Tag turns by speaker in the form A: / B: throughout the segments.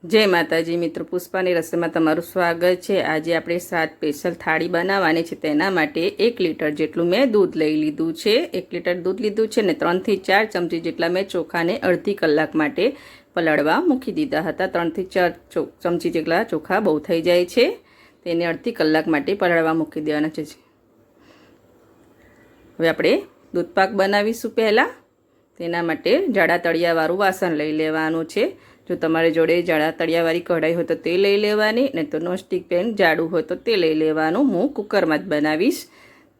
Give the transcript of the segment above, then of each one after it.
A: જય માતાજી મિત્રો, પુષ્પાની રસોઈમાં તમારું સ્વાગત છે। આજે આપણે સાત સ્પેશિયલ થાળી બનાવવાની છે। તેના માટે 1 લીટર જેટલું મેં દૂધ લઈ લીધું છે। 1 લીટર દૂધ લીધું છે ને 3 થી 4 ચમચી જેટલા મેં ચોખાને અડધી કલાક માટે પલાળવા મૂકી દીધા હતા। 3 થી 4 ચમચી જેટલા ચોખા બહુ થઈ જાય છે, તેને અડધી કલાક માટે પલાળવા મૂકી દેવાના છે। હવે આપણે દૂધપાક બનાવીશું। પહેલાં તેના માટે જાડા તળિયાવાળું વાસણ લઈ લેવાનું છે। જો તમારી જોડે જાડા તળિયાવાળી કઢાઈ હોય તો તે લઈ લેવાની, નહીં તો નોનસ્ટિક પેન જાડું હોય તો તે લઈ લેવાનું। હું કુકરમાં જ બનાવીશ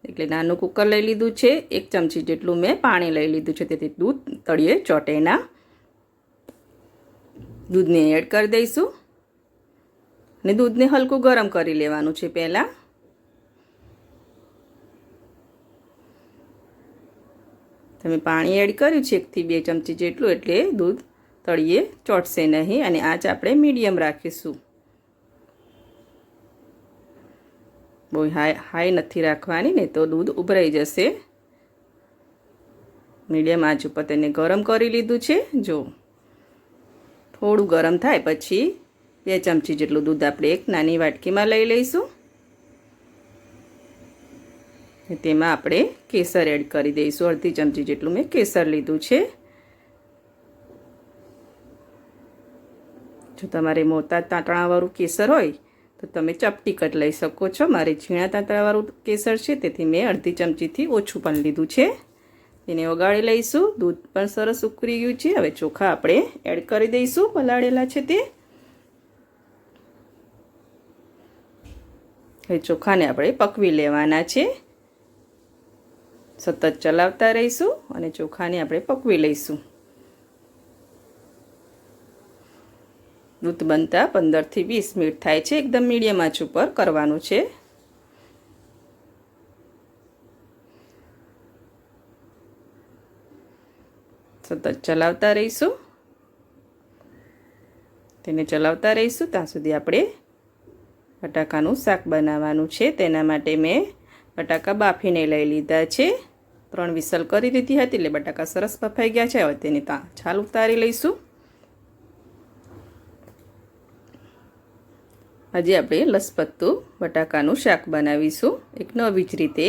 A: એટલે નાનું કુકર લઈ લીધું છે। 1 ચમચી જેટલું મેં પાણી લઈ લીધું છે, તેથી દૂધ તળિયે ચોંટે ના। દૂધને એડ કરી દઈશું અને દૂધને હલકું ગરમ કરી લેવાનું છે। પહેલાં તમે પાણી એડ કર્યું છે 1 થી 2 ચમચી જેટલું, એટલે દૂધ તળિયે ચોંટશે નહીં અને આંચ આપણે મીડિયમ રાખીશું। બહુ હાઈ નથી રાખવાની, નહીં તો દૂધ ઉભરાઈ જશે। મીડિયમ આંચ ઉપર તેને ગરમ કરી લીધું છે। જો થોડું ગરમ થાય પછી 2 ચમચી જેટલું દૂધ આપણે એક નાની વાટકીમાં લઈ લઈશું। તેમાં આપણે કેસર એડ કરી દઈશું। અડધી ચમચી જેટલું મેં કેસર લીધું છે। જો તમારે મોટા તાંતણાવાળું કેસર હોય તો તમે ચપટી કટ લઈ શકો છો। મારે ઝીણા તાંતણાવાળું કેસર છે, તેથી મેં અડધી ચમચીથી ઓછું પણ લીધું છે। તેને ઓગાળી લઈશું। દૂધ પણ સરસ ઉકળી ગયું છે। હવે ચોખા આપણે એડ કરી દઈશું, પલાળેલા છે તે। હવે ચોખાને આપણે પકવી લેવાના છે। સતત ચલાવતા રહીશું અને ચોખાને આપણે પકવી લઈશું। દૂધ બનતા 15 થી 20 મિનિટ થાય છે। એકદમ મીડિયમ આંચ ઉપર કરવાનું છે। સતત ચલાવતા રહીશું, તેને ચલાવતા રહીશું ત્યાં સુધી આપણે બટાકાનું શાક બનાવવાનું છે। તેના માટે મેં બટાકા બાફીને લઈ લીધા છે। 3 વિસલ કરી દીધી હતી એટલે બટાકા સરસ બફાઈ ગયા છે। હવે તેની છાલ ઉતારી લઈશું। આજે આપણે લસપત્તું બટાકાનું શાક બનાવીશું એક નવી જ રીતે।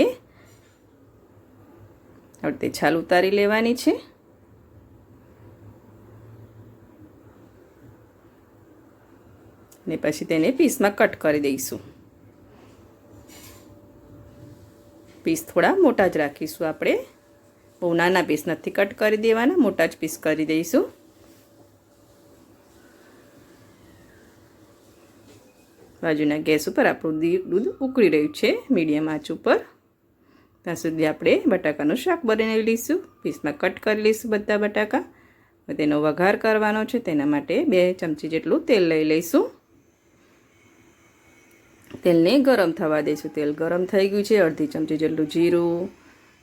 A: હવે તે છાલ ઉતારી લેવાની છે ને પછી તેને પીસમાં કટ કરી દઈશું। પીસ થોડા મોટા જ રાખીશું આપણે, બહુ નાના પીસ નથી કટ કરી દેવાના, મોટા જ પીસ કરી દઈશું। બાજુના ગેસ ઉપર આપણું દૂધ ઉકળી રહ્યું છે મીડિયમ આંચ ઉપર, ત્યાં સુધી આપણે બટાકાનું શાક બનાવી લઈશું। પીસમાં કટ કરી લઈશું બધા બટાકા। તેનો વઘાર કરવાનો છે, તેના માટે 2 ચમચી જેટલું તેલ લઈ લઈશું। તેલને ગરમ થવા દઈશું। તેલ ગરમ થઈ ગયું છે। અડધી ચમચી જેટલું જીરું,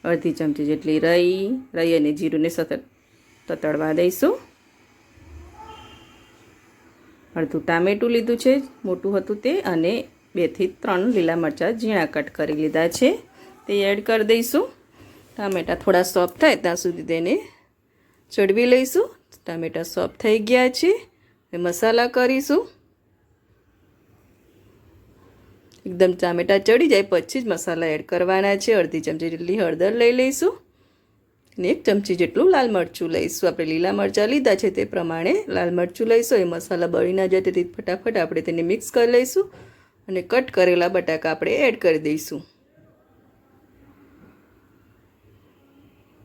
A: અડધી ચમચી જેટલી રાઈ અને જીરુંને સતત તતડવા દઈશું। અડધું ટામેટું લીધું છે, મોટું હતું તે, અને 2 થી 3 લીલા મરચાં ઝીણા કટ કરી લીધા છે, તે એડ કરી દઈશું। ટામેટાં થોડા સોફ્ટ થાય ત્યાં સુધી તેને ચડવી લઈશું। ટામેટાં સોફ્ટ થઈ ગયા છે। હવે મસાલા કરીશું। એકદમ ટામેટાં ચડી જાય પછી જ મસાલા એડ કરવાના છે। અડધી ચમચી જેટલી હળદર લઈ લઈશું અને 1 ચમચી જેટલું લાલ મરચું લઈશું। આપણે લીલા મરચાં લીધા છે તે પ્રમાણે લાલ મરચું લઈશું। એ મસાલા બળી ના જાય તેથી ફટાફટ આપણે તેને મિક્સ કરી લઈશું અને કટ કરેલા બટાકા આપણે એડ કરી દઈશું।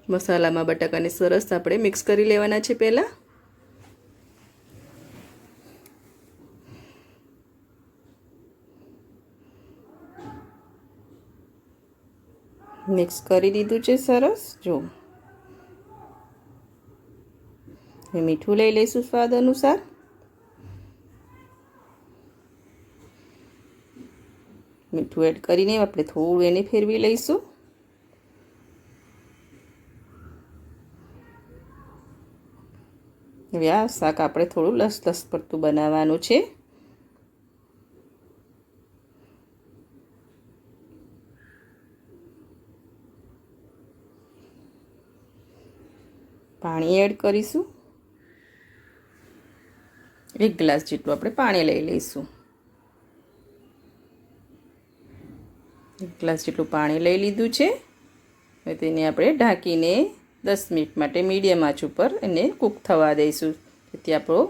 A: મસાલામાં બટાકાને સરસ આપણે મિક્સ કરી લેવાના છે। પહેલાં મિક્સ કરી દીધું છે સરસ। જો મીઠું લઈ લઈશું સ્વાદ અનુસાર। મીઠું એડ કરીને આપણે થોડું એને ફેરવી લઈશું। હવે આ શાક આપણે થોડું લસલસ પડતું બનાવવાનું છે। પાણી એડ કરીશું। 1 ગ્લાસ જેટલું આપણે પાણી લઈ લઈશું. 1 ગ્લાસ જેટલું પાણી લઈ લીધું છે. હવે તેને આપણે ઢાંકીને 10 મિનિટ માટે મીડિયમ આંચ ઉપર એને કૂક થવા દઈશું, જેથી આપણો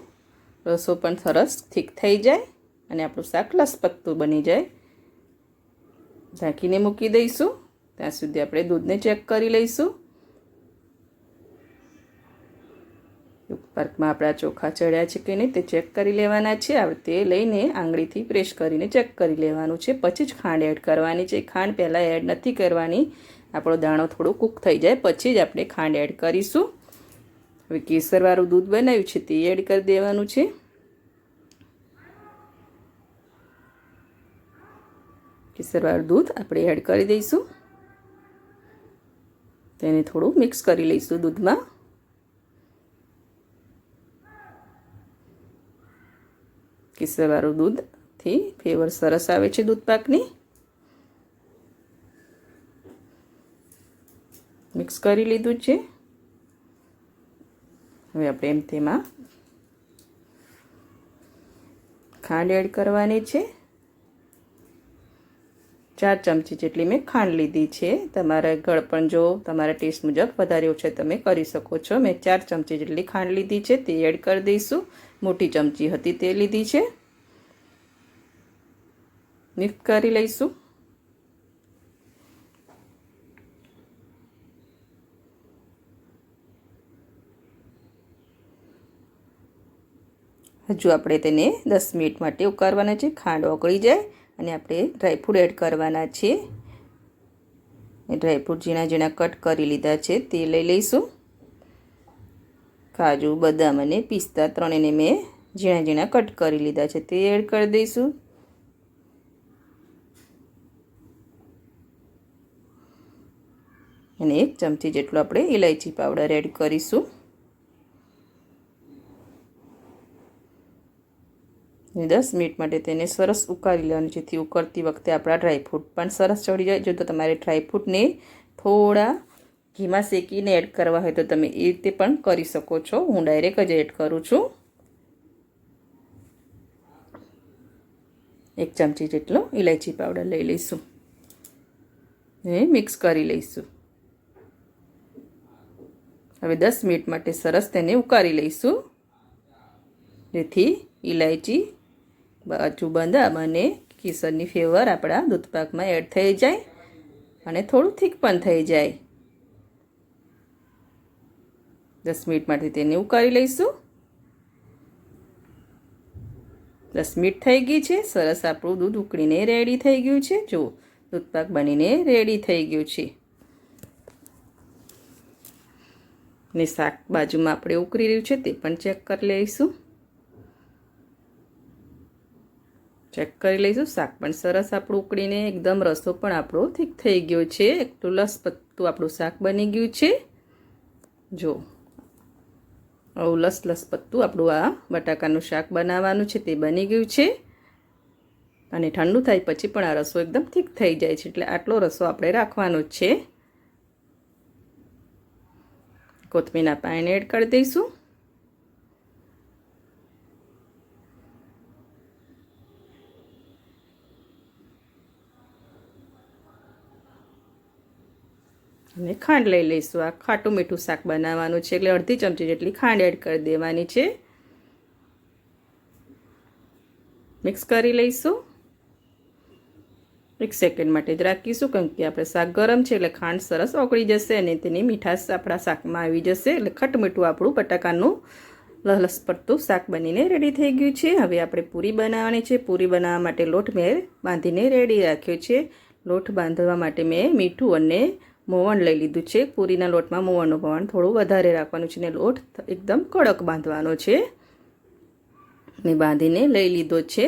A: રસો પણ સરસ થીક થઈ જાય અને આપણું શાક લસપત્તું બની જાય. ઢાંકીને મૂકી દઈશું. ત્યાં સુધી આપણે દૂધને ચેક કરી લઈશું. પાર્કમાં આપણા ચોખા ચડ્યા છે કે નહીં તે ચેક કરી લેવાના છે. આ તે લઈને આંગળીથી પ્રેસ કરીને ચેક કરી લેવાનું છે. પછી જ ખાંડ એડ કરવાની છે. ખાંડ પહેલાં એડ નથી કરવાની. આપણો દાણો થોડું કૂક થઈ જાય પછી જ આપણે ખાંડ એડ કરીશું. હવે કેસરવાળું દૂધ બનાવ્યું છે તે એડ કરી દેવાનું છે. કેસરવાળું દૂધ આપણે એડ કરી દઈશું. તેને થોડું મિક્સ કરી લઈશું દૂધમાં. કેસરવાળું દૂધથી ફ્લેવર સરસ આવે છે દૂધ પાકની. મિક્સ કરી લીધું છે. હવે આપણે તેમાં ખાંડ એડ કરવાની છે. 4 ચમચી જેટલી મેં ખાંડ લીધી છે. તમારા ગળપણ જો તમારા ટેસ્ટ મુજબ વધારે ઓછા તમે કરી શકો છો. મેં 4 ચમચી જેટલી ખાંડ લીધી છે તે એડ કરી દઈશું. મોટી ચમચી હતી તે લીધી છે. મિક્સ કરી લઈશું. હજુ આપણે તેને 10 મિનિટ માટે ઉકાળવાના છે. ખાંડ ઓગળી જાય અને આપણે ડ્રાયફ્રૂટ એડ કરવાના છે. ડ્રાયફ્રૂટ ઝીણા ઝીણા કટ કરી લીધા છે તે લઈ લઈશું. કાજુ, બદામ અને પિસ્તા ત્રણેયને મેં ઝીણા ઝીણા કટ કરી લીધા છે તે એડ કરી દઈશું. અને 1 ચમચી જેટલો આપણે ઇલાયચી પાવડર એડ કરીશું. 10 મિનિટ માટે તેને સરસ ઉકાળી લેવાનું, જેથી ઉકળતી વખતે આપણા ડ્રાયફ્રૂટ પણ સરસ ચડી જાય. જો તો તમારે ડ્રાયફ્રૂટને થોડા ઘીમાં શેકીને એડ કરવા હોય તો તમે એ રીતે પણ કરી શકો છો. હું ડાયરેક્ટ જ એડ કરું છું. 1 ચમચી જેટલો ઇલાયચી પાવડર લઈ લઈશું અને મિક્સ કરી લઈશું. હવે 10 મિનિટ માટે સરસ તેને ઉકાળી લઈશું, જેથી ઇલાયચી, કાજુ, બદામ અને કેસરની ફ્લેવર આપણા દૂધપાકમાં એડ થઈ જાય અને થોડું થીક પણ થઈ જાય. 10 મિનિટ માટે તેને ઉકાળી લઈશું. 10 મિનિટ થઈ ગઈ છે. સરસ આપણું દૂધ ઉકળીને રેડી થઈ ગયું છે. જો દૂધપાક બનીને રેડી થઈ ગયું છે. ને શાક બાજુમાં આપણે ઉકળી રહ્યું છે તે પણ ચેક કરી લઈશું. ચેક કરી લઈશું. શાક પણ સરસ આપણું ઉકળીને એકદમ રસો પણ આપણો થીક થઈ ગયો છે. એકટલું લસપત્તું આપણું શાક બની ગયું છે. જો આવું લસપત્તું આપણું આ બટાકાનું શાક બનાવવાનું છે તે બની ગયું છે. અને ઠંડુ થાય પછી પણ આ રસો એકદમ થીક થઈ જાય છે, એટલે આટલો રસો આપણે રાખવાનો જ છે. કોથમીરના પાન એડ કરી દઈશું. અને ખાંડ લઈ લઈશું. આ ખાટું મીઠું શાક બનાવવાનું છે એટલે અડધી ચમચી જેટલી ખાંડ એડ કરી દેવાની છે. મિક્સ કરી લઈશું. 1 સેકન્ડ માટે જ રાખીશું, કારણ કે આપણે શાક ગરમ છે એટલે ખાંડ સરસ ઓગળી જશે અને તેની મીઠાશ આપણા શાકમાં આવી જશે. એટલે ખટ મીઠું આપણું બટાકાનું લસપત્તું શાક બનીને રેડી થઈ ગયું છે. હવે આપણે પૂરી બનાવવાની છે. પૂરી બનાવવા માટે લોટ મેં બાંધીને રેડી રાખ્યો છે. લોટ બાંધવા માટે મેં મીઠું અને મોવણ લઈ લીધું છે. પૂરીના લોટમાં મોવણનું પ્રમાણ થોડું વધારે રાખવાનું છે અને લોટ એકદમ કડક બાંધવાનો છે. ને બાંધીને લઈ લીધો છે.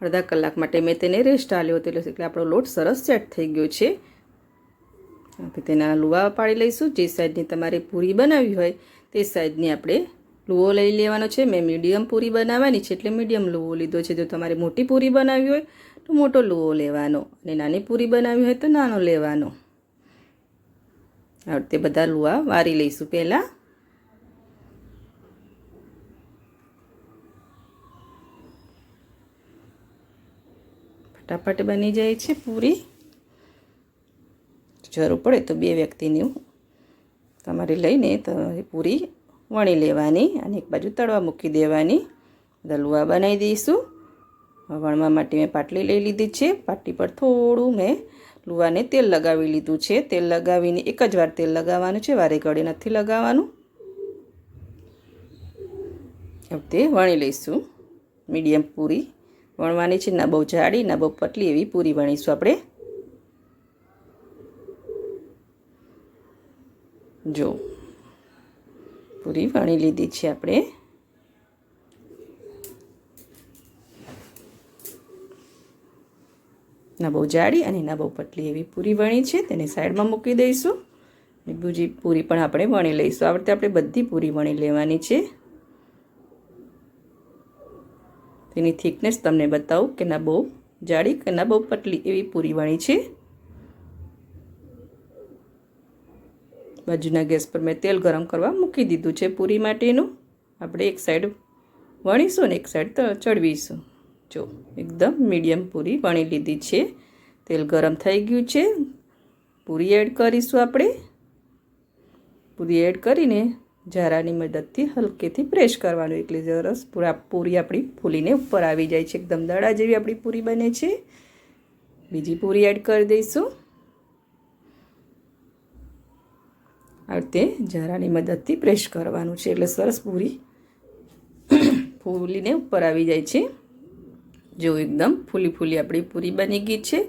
A: અડધા કલાક માટે મેં તેને રેસ્ટ આપ્યો હતો, એટલે આપણો લોટ સરસ સેટ થઈ ગયો છે. આપણે તેના લુવા પાડી લઈશું. જે સાઈઝની તમારે પૂરી બનાવવી હોય તે સાઈઝની આપણે લુવો લઈ લેવાનો છે. મેં મીડિયમ પૂરી બનાવવાની છે એટલે મીડિયમ લુવો લીધો છે. જો તમારે મોટી પૂરી બનાવવી હોય તો મોટો લુવો લેવાનો અને નાની પૂરી બનાવવી હોય તો નાનો લેવાનો. હવે તે બધા લુવા વારી લઈશું. પહેલાં ફટાફટ બની જાય છે પૂરી. જરૂર પડે તો 2 વ્યક્તિની તમારે લઈને તો પૂરી વણી લેવાની અને એક બાજુ તળવા મૂકી દેવાની. દલુઆ બનાવી દઈશું. વણવા માટે મેં પાટલી લઈ લીધી છે. પાટલી પર થોડું મેં લુવાને તેલ લગાવી લીધું છે. તેલ લગાવીને એક જ વાર તેલ લગાવવાનું છે, વારે ઘડી નથી લગાવવાનું. તે વણી લઈશું. મીડિયમ પૂરી વણવાની છે, ના બહુ જાડી ના બહુ પતલી એવી પૂરી વણીશું આપણે. જો પૂરી વણી લીધી છે આપણે. ના બહુ જાડી અને ના બહુ પતલી એવી પૂરી વણી છે. તેને સાઈડમાં મૂકી દઈશું. બીજી પૂરી પણ આપણે વણી લઈશું. આ વખતે આપણે બધી પૂરી વણી લેવાની છે. તેની થિકનેસ તમને બતાવું કે ના બહુ જાડી કે ના બહુ પતલી એવી પૂરી વણી છે. બાજુના ગેસ પર મેં તેલ ગરમ કરવા મૂકી દીધું છે પૂરી માટેનું. આપણે એક સાઈડ વણીશું ને એક સાઈડ ચડવીશું. જો એકદમ મીડિયમ પૂરી વણી લીધી છે. તેલ ગરમ થઈ ગયું છે. પૂરી એડ કરીશું આપણે. પૂરી એડ કરીને જારાની મદદથી હલકેથી પ્રેસ કરવાનું, એટલે સરસ પૂરી આપણી ફૂલીને ઉપર આવી જાય છે. એકદમ દડા જેવી આપણી પૂરી બને છે. બીજી પૂરી એડ કરી દઈશું. આ રીતે જારાની મદદથી પ્રેસ કરવાનું છે, એટલે સરસ પૂરી ફૂલીને ઉપર આવી જાય છે. જો એકદમ ફૂલી આપણી પૂરી બની ગઈ છે.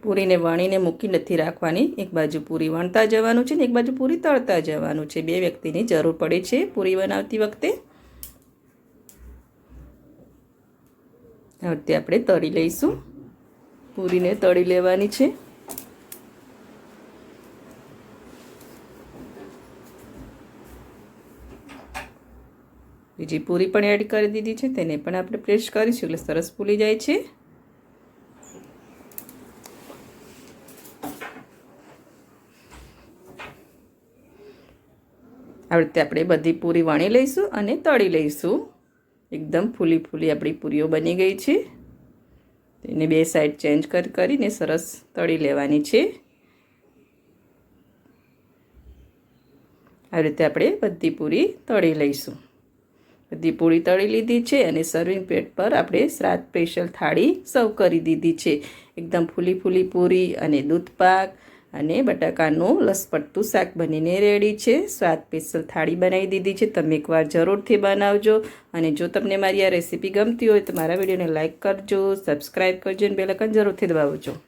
A: પૂરીને વણીને મૂકી નથી રાખવાની. એક બાજુ પૂરી વણતા જવાનું છે ને એક બાજુ પૂરી તળતા જવાનું છે. 2 વ્યક્તિની જરૂર પડે છે પૂરી બનાવતી વખતે. હવે આપણે તળી લઈશું. પૂરીને તળી લેવાની છે. બીજી પૂરી પણ એડ કરી દીધી છે. તેને પણ આપણે પ્રેસ કરીશું એટલે સરસ ફૂલી જાય છે. આ રીતે આપણે બધી પૂરી વણી લઈશું અને તળી લઈશું. એકદમ ફૂલી આપણી પૂરીઓ બની ગઈ છે. તેને 2 સાઈડ ચેન્જ કરીને સરસ તળી લેવાની છે. આ રીતે આપણે બધી પૂરી તળી લઈશું. બધી પૂરી તળી લીધી છે અને સર્વિંગ પ્લેટ પર આપણે શ્રાદ્ધ સ્પેશિયલ થાળી સર્વ કરી દીધી છે. એકદમ ફૂલી પૂરી અને દૂધપાક અને બટાકાનું લસપટ્ટું શાક બનીને રેડી છે. શ્રાદ્ધ સ્પેશિયલ થાળી બનાવી દીધી છે. તમે એકવાર જરૂરથી બનાવજો. અને જો તમને મારી આ રેસીપી ગમતી હોય તો મારા વિડીયોને લાઇક કરજો, સબસ્ક્રાઈબ કરજો અને બેલ આઇકન જરૂરથી દબાવજો.